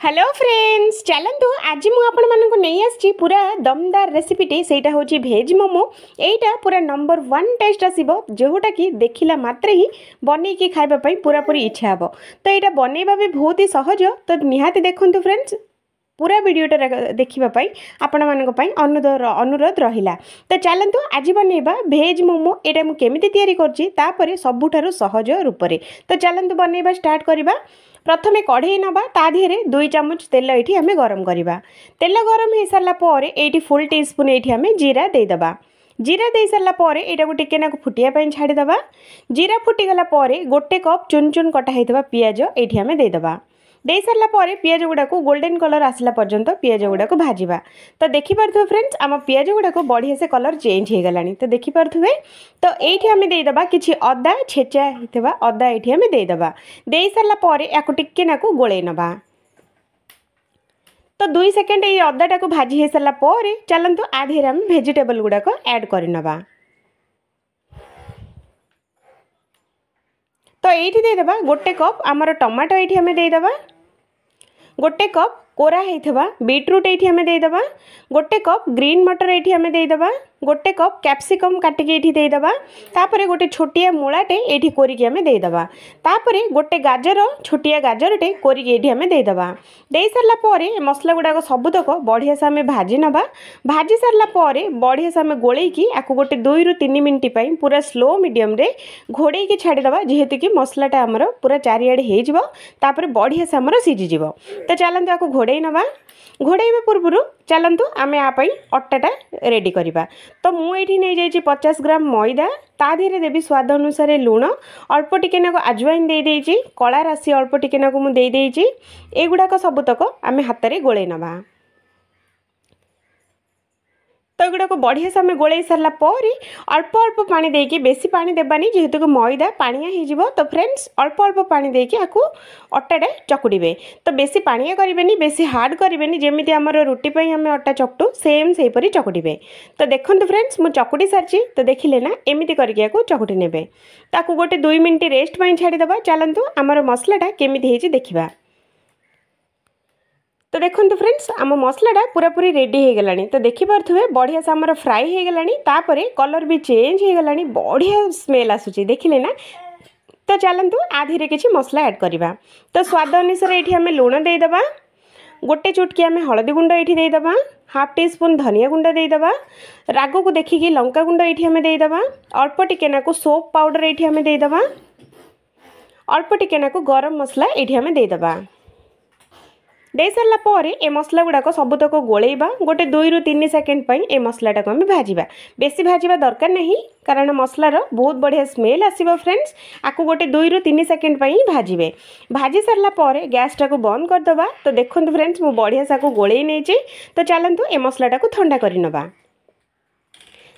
Hello friends, चलतु आज मुझे नहीं आसी पूरा दमदार रेसिपीटे से हूँ भेज मोमो। यहीटा पूरा नंबर 1 टेस्ट आसो जोटा कि देखला मात्र ही बनईकी खावाई पूरा पूरी इच्छा हे। तो यहाँ बनवा भी बहुत ही सहज, तो निहाती देखु फ्रेंड्स पूरा वीडियोटा देखापी आपण मानी अनुरोध रहा। तो चलतु आज बनवा भेज मोमो। यहाँ मुझे केमी या सबुठ सहज रूप से। तो चलतु बनवा स्टार्ट करवा। प्रथमे कढ़ई नवा ता देहरे 2 चामच तेल ये आम गरम करवा। तेल गरम हो सारापर ये फुल टी स्पून ये आम जीरा देदेबा। जीरा दे सारापर यहाँ को टिके फुटिया छाड़ीदे। जीरा फुटीगला गोटे कप चुन चुन कटा होता पियाज ये आम देदेबा। दे सारापर पियाज गुड़ा को गोल्डन कलर आसला पर्यंत पियाज गुड़ा को भाजवा। तो देखिपे फ्रेंड्स आम पियाज गुड़ा को बढ़िया से कलर चेंज हो गलानी। तो देखिपे तो ये आम देदेबा कि अदा छेचा होता अदा ये आम देदेबा। दे सारापर या टिके गोले नवा। तो 2 सेकेंड ये अदाटा को भाजी हो सारापर चलतु आधे आम भेजिटेबल गुड़ाक ऐड करनवा। तो ये देदेबा गोटे कप आमर टमाटो ये आम देदेबा। गोटे कप कोरा होता बीटरूट ये आम देदेबा। गोटे कप ग्रीन मटर ये आम देदेबा। गोटे कप कैप्सिकम काटिकी ये देदेबा। तापर गोटे छोटिया मूलाटे ये कोरिकी आम देदेबा। तापर गोटे गाजर छोटिया गाजरटे कोरिकी ये आम देदेबा। दे सारापर मसला गुड़ाक सबुतक बढ़िया से आम भाजी नवा। भाजी सारापर बढ़िया से आम गोलेकी आपको गोटे 2 ରୁ 3 मिनट पूरा स्लो मीडियम रे घोड़े छाड़ीदे जेहेतु कि मसलाटा आमर पूरा चारिआडे होपर बढ़िया से आमर सीझीज। तो चलतु आपको घोड़े नवा। घोड़ाइबा पूर्व चलतु आम यापाई अट्टाटा रेडी करवा। तो मुझे नहीं जाइए 50 ग्राम मैदा ता देहरे देवी स्वाद अनुसार लुण अल्प टिके आजवाइन दे देइछि कला राशि अल्प टिके मुझे देइछि। एगुड़ाक सबुतक आम हाथ में गोले नवा। तो युवा को बढ़िया से आम गोले सारापर अल्प अल्प पानी देकी बेसी पानी देवानी जेहेतु कि मैदा पानिया हो। तो फ्रेंड्स अल्प अल्प पानी देकी आपको अट्टाटा चकुड़े। तो बेसी पानिया करेंगे बेसी हार्ड करेंगे जमी आमर रुटी आम अट्टा चकटू सेम से हीपरी चकुड़े। तो देखो फ्रेंड्स मु चकुड़ी सारी। तो देखिले ना एमती करके चकुटी ने गोटे 2 मिनट रेस्ट छाड़ीदे। चलतु आमर मसलाटा केमी देखा। तो देखो फ्रेंड्स आम मसलाटा पूरा पूरी रेडी हो गलानी। तो देखिपे बढ़िया से आमर फ्राए हो गलानी। तापर कलर भी चेंज हो गलानी बढ़िया स्मेल आसूची देखिले ना। तो चलतु आधीरे किसी मसला ऐड करवा। तो स्वाद अनुसार ये आम लुण देदेबा। गोटे चुटकी आम हलदी गुंड ये देदेबा। हाफ टी स्पून धनिया गुंड देदेबा। राग को देखिकी लंका गुंड ये आम देदेबा। अल्प टिके सोप पाउडर ये आम देदेबा। अल्प टिके गरम मसला ये आम देदेबा। दे सारापर ए मसला गुड़ाक सबुतक गोलेबा गोटे 2 ରୁ 3 सेकेंड ए मसलाटा को आम भाजवा। बेसी भाजवा दरकार नहीं कारण मसलार बहुत बढ़िया स्मेल आसो। फ्रेंड्स आपको गोटे 2 ରୁ 3 सेकेंड भाजबे। भाजी सारापर गैसटा को बंद करदे। तो देखो फ्रेंड्स मु बढ़िया से गोले नहीं। तो चलतु ए मसलाटा को ठंडा करनवा।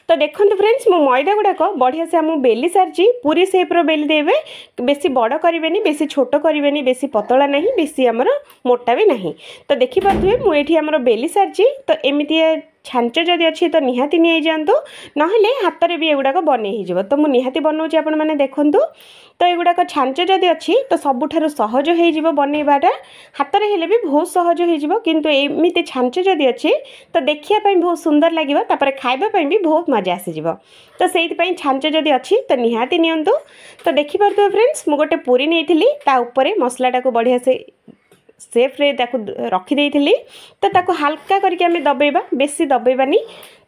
तो देखो फ्रेंड्स मो मैदा गुड़ाक बढ़िया से आम बेली सारी पूरी सेप्र बेली देवे। बेसी बड़ करेंगे बेसी छोट करेंगे बेसी पतला नहीं बेसी आमर मोटा भी नहीं। तो देखिपे मुझे आमर बेली सारी। तो एमती छांच जदि अच्छी तो निहाती नहीं जातु ना हाथ में भी एगुड़ाक बन हो। तो मुझे निहाती बनाऊँगी आपण मैंने देखूँ। तो एगुड़ाक छांच जदि अच्छी तो सबुठार सहज हो बनवाटा हाथ में हेले भी बहुत सहज हो। किंतु एमती छांच जदि अच्छी तो देखापी बहुत सुंदर लगे तापर खावाई भी बहुत मजा आसीज। तो से छांच जदि अच्छी तो निहाती नियंतु। तो देखिपे फ्रेंड्स मु गोटे पूरी नहीं मसलाटा को बढ़िया से सेफ्रे रखीदे। तो ताको हल्का करके आम दबेबा बेसी दबेबानी।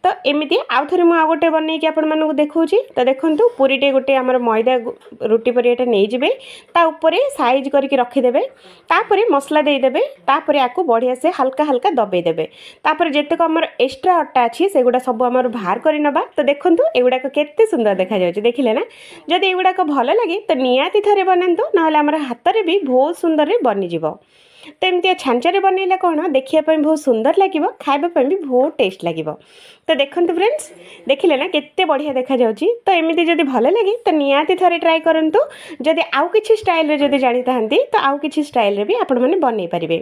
तो एमती आउ थे मुझे गोटे बनईकी आपण मानक देखौछि। तो देखंतु पूरीटे गोटे आमर मैदा रुटी परियाटा नहीं जिबे ता ऊपर साइज करके रखीदेबे। तापर मसला देदेबे। तापर याकू बढ़िया से हल्का हल्का दबेदेबे। तापर जेतक आमर एक्स्ट्रा अट्टा अच्छी सेगुड़ा सब आमर बाहर कर नबा। तो देखंतु एगुड़ाक केते सुंदर देखा जाउछि देखिले ना। जदि एगुड़ाक भल लगे तो नियाती थरे बनातु ना आमर हाथ में भी बहुत सुंदर बनी जिवो। तो एमती छांचरे बनइला कौन देखापी बहुत सुंदर लगे खावाई भी बहुत टेस्ट लगे। तो देखो फ्रेंड्स देखिले ना केते बढ़िया देखा जाउछि। तो एमती जदि भल लगे तो नियाती थरे ट्राई करंतु। जदि आउ किछि स्टाइल रे जदि जानि ताहंती तो आउ किछि स्टाइल रे भी आपण माने बनई परिबे।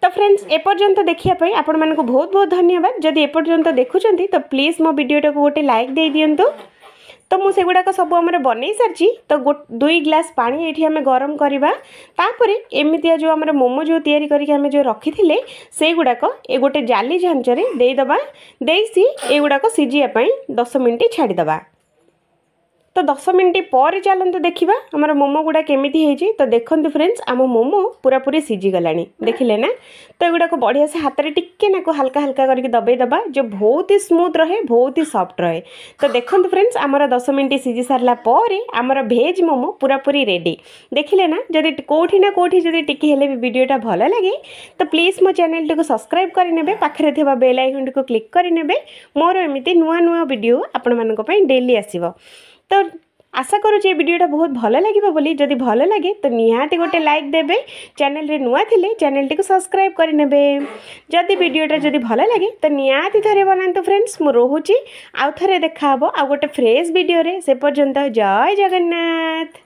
तो फ्रेंड्स एपर्यंत देखापी आपण मानकु बहुत बहुत धन्यवाद। जदि एपर्यंत देखुचंती तो प्लीज मो वीडियोटा को गोटे लाइक दे दियंतु। तो मुझे गुड़ाक सब आम बन सारी तो 2 ग्लास पानी ये आम गरम करवा तापर एमती जो आम मोमो जो तैयारी करके जो रखी थे से गुड़ाक ए गोटे जाली झांचरे देदेबा देसी एगुड़ाक सीझापी 10 मिनट छाड़ीदे। तो 10 मिनट पर चलते देखा आमर मोमो गुड़ा केमी है तो देखो फ्रेंड्स आम मोमो पूरा पूरी सीझीगला देखिले ना। तो एगुड़ाक बढ़िया से हाथ में टिके नाक हल्का हल्का करके दबाई दबा जो बहुत ही स्मूथ रहे बहुत ही सॉफ्ट रहे। तो देखो फ्रेंड्स आमर 10 मिनट सीझी सारा पर आमर भेज मोमो पूरा पूरी रेडी देखिले ना। जदि कौटी ना कौटी जदि टिके हेले भी वीडियोटा भल लगे तो प्लीज मो चैनल टी सब्सक्राइब करने पाखे थे बेल आइकन टी क्लिक करने मोर एमती नुआ नुआ वीडियो आपण मानी डेली आसो। तो आशा करुचे वीडियोटा बहुत भल लगे बोली जदि भल लगे तो निहाती गोटे लाइक देबे चैनल रे नुआ थिले चैनल टी सब्सक्राइब करने जदि वीडियोटा जदि भल लगे तो निहाती थरे बनातु फ्रेंड्स। मु रोहुची आउ थरे देखा आ गोटे फ्रेश वीडियो रे से पर्यंत जय जगन्नाथ।